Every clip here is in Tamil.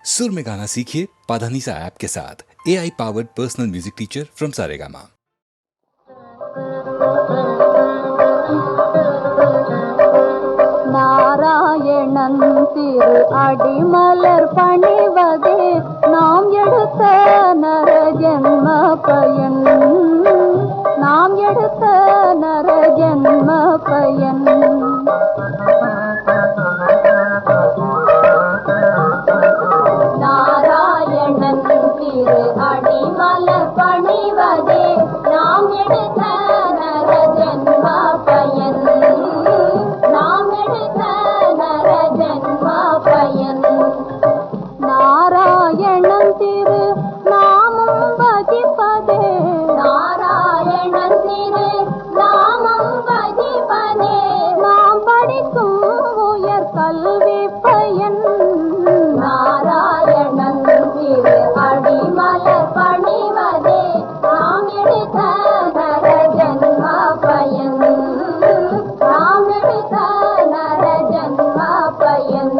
सुर में गाना सीखिए पाधानीसा ऐप के साथ। AI powered personal music teacher from Saregama. Narayanan திரு அடிமலர் பணிவதே நாம் எடுத்த நரஜன்ம பயன், நாம் எடுத்த நரஜன்ம பயன். நாராயணன் திரு அடிமலர் பணிவதே நாம் எடுத்த நரஜன்ம பயன், நாம் எடுத்த நரஜன்ம பயன். நாராயணன் திரு நாமம் பஜிப்பதே, நாராயணன் திரு நாமம் பஜிப்பதே நாம் படிக்கும் உயர் கல்வி பயன். நாராயணன் திரு அடிமலர் பணிவதே நாம் எடுத்த நரஜன்ம பயன், நாம் எடுத்த நரஜன்ம பயன்.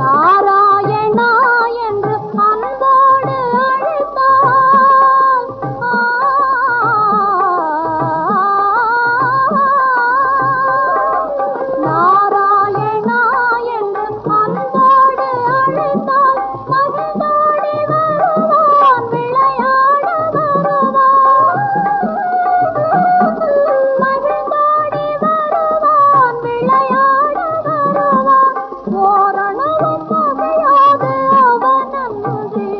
நாராயணா என்று அன்போடு அழைத்தால், நாராயணா என்று அன்போடு அழைத்தால் மகிழ்ந்தோடி வருவான், விளையாட வருவான், மகிழ்ந்தோடி வருவான், விளையாட வருவான். ஓரணமும் பகையாது அவனன்றே,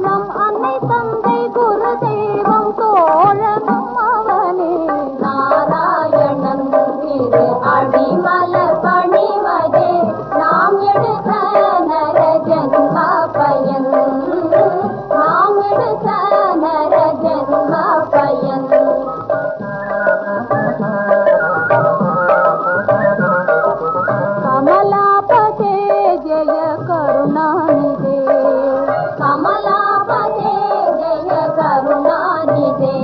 நம் அன்னை தந்தை குரு தெய்வம் தோழனும் அவனே. நாராயணன் திரு அடிமலர் பணிவதே நாம் எடுத்த நரஜன்ம பயன், நாம் எடுத்த நரஜன்ம பயன். கமலாபதே ஜெய கருணாநிதே, கமலாபதே ஜெய கருணாநிதே,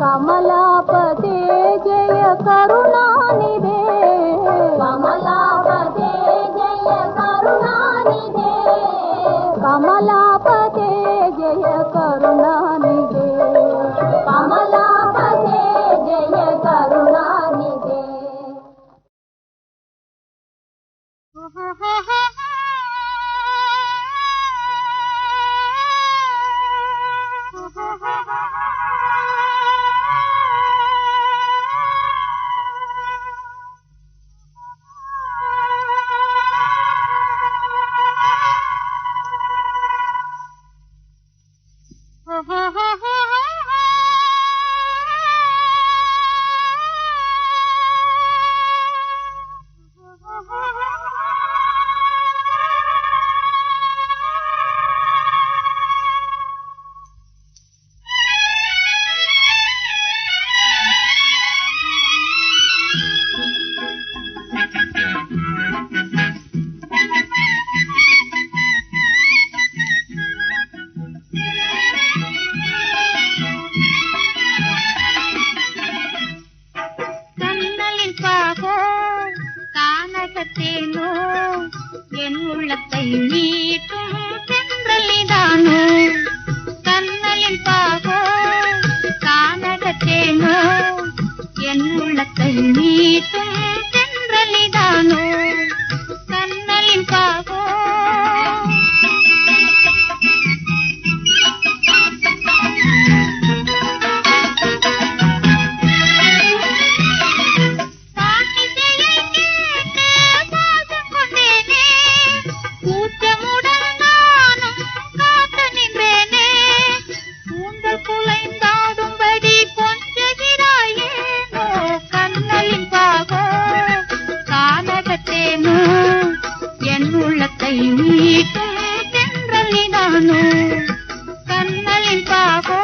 கமலாபதே ஜெய கருணாநிதே, கமலாபதே ஜெய கருணாநிதே, கமலாபதே ஜெய கருணாநிதே, கமலாபதே ஜெய கருணாநிதே. கண்ணலில் பாகோ கானகத்தேனோ என் உள்ளத்தை மீட்டும் தென்றலிதானோ, கண்ணலில் பாகோ கானகத்தேனோ என் உள்ளத்தை மீட்டும் தென்றலிதானோ, கண்ணலில் பாகோ. என் உள்ளத்தை மீட்டும் தென்றலிதானோ, கண்ணலின் பாகோ.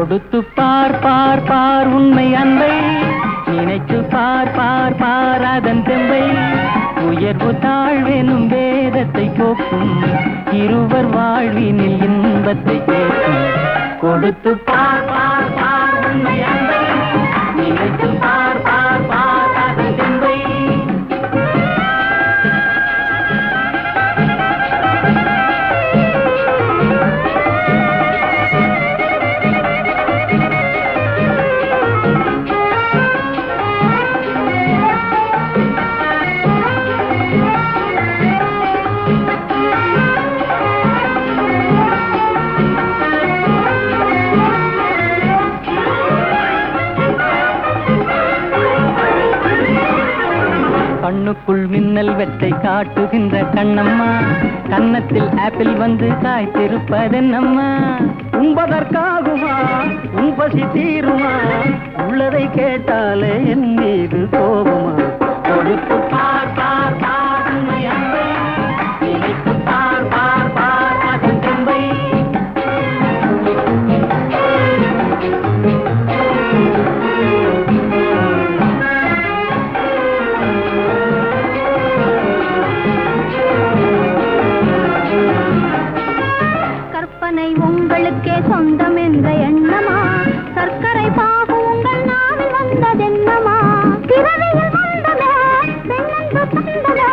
கொடுத்து பார் பார் பார் உண்மை அன்பை, நினைத்து பார் பார் பார் அதன் தெம்பை. உயர்வு தாழ்வெனும் வேதத்தை போக்கும், இருவர் வாழ்வினில் இன்பத்தை கேட்கும். கொடுத்து பார் பார் பார் உண்மை அன்பை, நினைத்து பார் பார் பார் அதன் தெம்பை. கண்ணுக்குள் மின்னல் வெட்டை காட்டுகின்ற கண்ணம்மா, கன்னத்தில் ஆப்பிள் வந்து காய்த்திருப்பதென்னம்மா. உண்பதற்காகுமா உன் பசி தீருமா, உள்ளதை கேட்டாலே என் மீது கோபமா. கொடுத்து பார் பார் பார் உண்மை அன்பை, நினைத்து பார் பார் பார் அதன் தெம்பை. உங்களுக்கே சொந்தம் என்ற எண்ணமா, சர்க்கரை பாகு உங்கள் நாவில் வந்ததென்னமா. பிறவியில் வந்ததா பெண்ணென்று தந்ததா,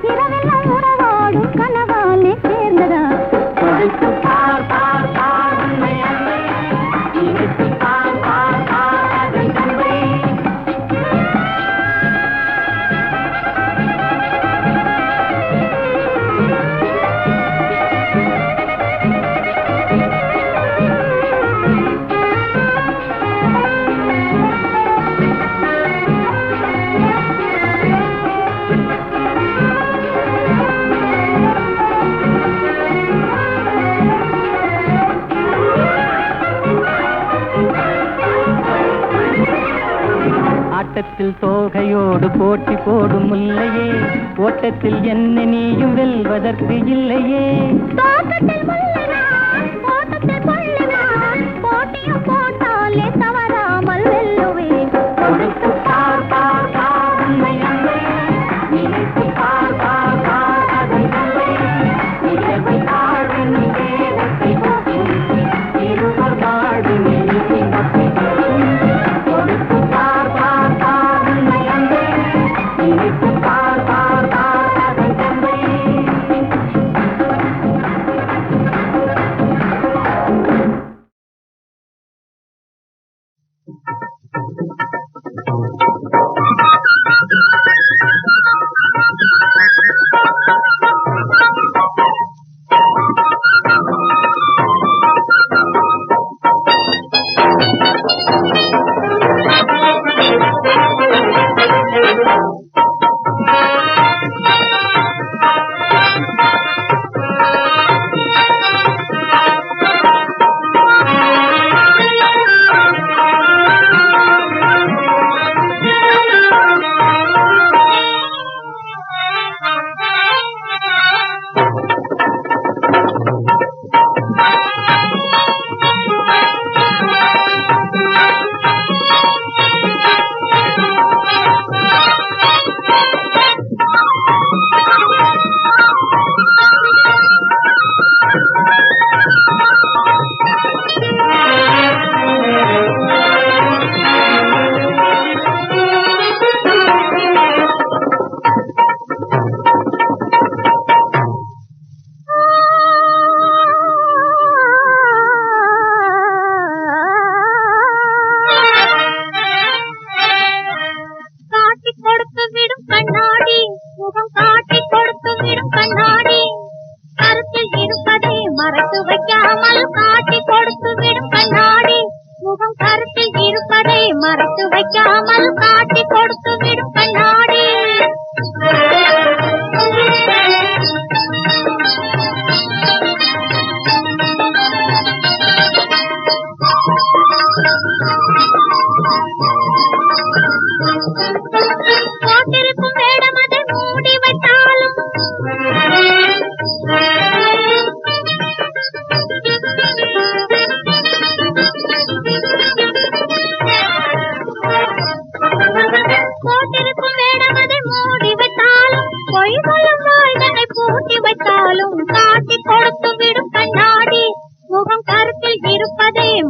இரவெல்லாம் உறவாடும் கனவாலே சேர்ந்ததா. கொடுத்து பார் பார் பார் உண்மை அன்பை, நினைத்து பார் பார் பார் அதன் தெம்பை. ஆட்டத்தில் தோகையோடு போட்டி போடும் முல்லையே, ஓட்டத்தில் என்ன நீயும் வெல்வதற்கு இல்லையே. தோட்டத்தில் முள்ளினான், ஓட்டத்தில் கொள்ளினான், போட்டியும் போட்டாலே தவறாமல் வெல்லுவேன். கொடுத்து பார் பார் பார் உண்மை அன்பை, நினைத்து பார் பார் பார் அதன் தெம்பை. உயர்வு தாழ்வின் வேதத்தை போக்கும், இருவர் வாழ்வினில் இன்பத்தை கேட்கும். கொடுத்து பார் பார் பார் உண்மை அன்பை, நினைத்து பார் பார் பார் அதன் தெம்பை.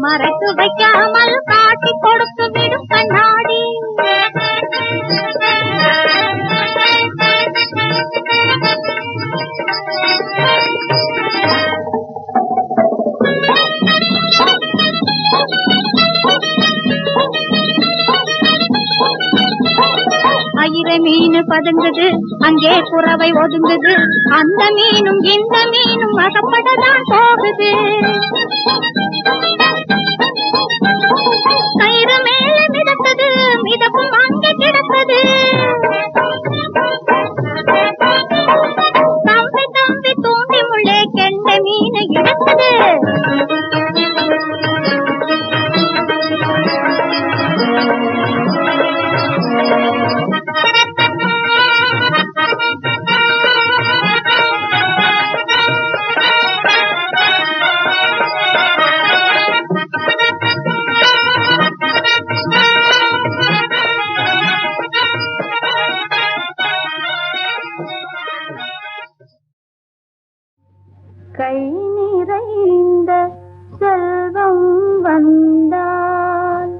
மறைத்து வைக்காமல் காட்டி கொடுத்து விடும் கண்ணாடி. ஆயிர மீன் பதுங்குது, அங்கே புறவை ஒதுங்குது, அந்த மீனும் இந்த மீனும் அகப்படதான் போகுது. கயிறு மேல மிதக்குது, மிதப்பும் அங்கே கிடக்குது. தம்பி தம்பி தூண்டி முள்ளே கெண்ட மீன் இழக்குது. கை நிறைந்த செல்வம் வந்தால்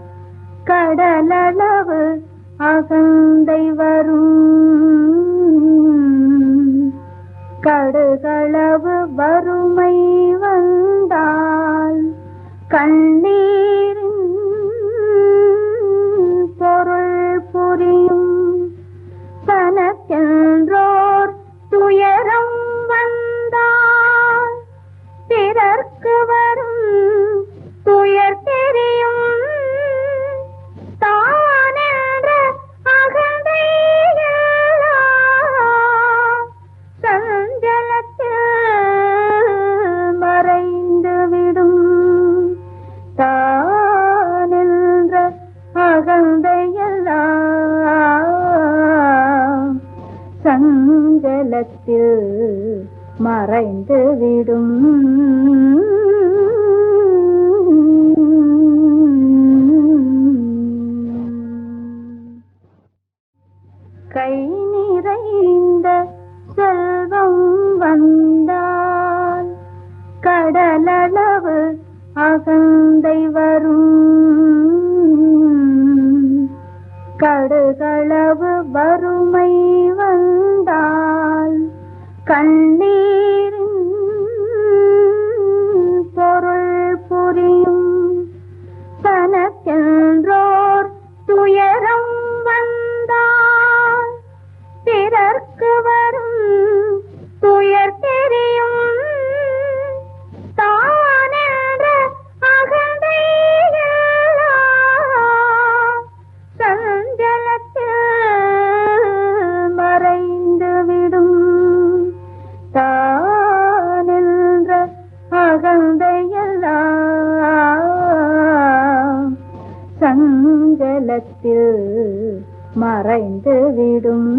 கடலளவு அகந்தை வரும், கடுகளவு வறுமை வந்தால் கண்ணீரின் பொருள் புரியும். தனக்கென்றோர் துயரம் வந்தால் பிறர்க்கு வரும் துயர் தெரியும். தானென்ற அகந்தையெல்லாம் சஞ்சலத்தில் மறைந்துவிடும். தானென்ற அகந்தையெல்லாம் சஞ்சலத்தில் மறைந்துவிடும். கை நிறைந்த செல்வம் வந்தால் கடலளவு அகந்தை வரும், கடுகளவு வறுமை வந்தால் கண்ணீரின் பொருள் புரியும். தனக்கென்றோர் துயரம் வந்தால் பிறர்க்கு வரும் துயர் தெரியும். தானென்ற அகந்தையெல்லாம் சஞ்சலத்தில் மறைந்துவிடும். தானென்ற அகந்தையெல்லாம் சஞ்சலத்தில் மறைந்துவிடும்.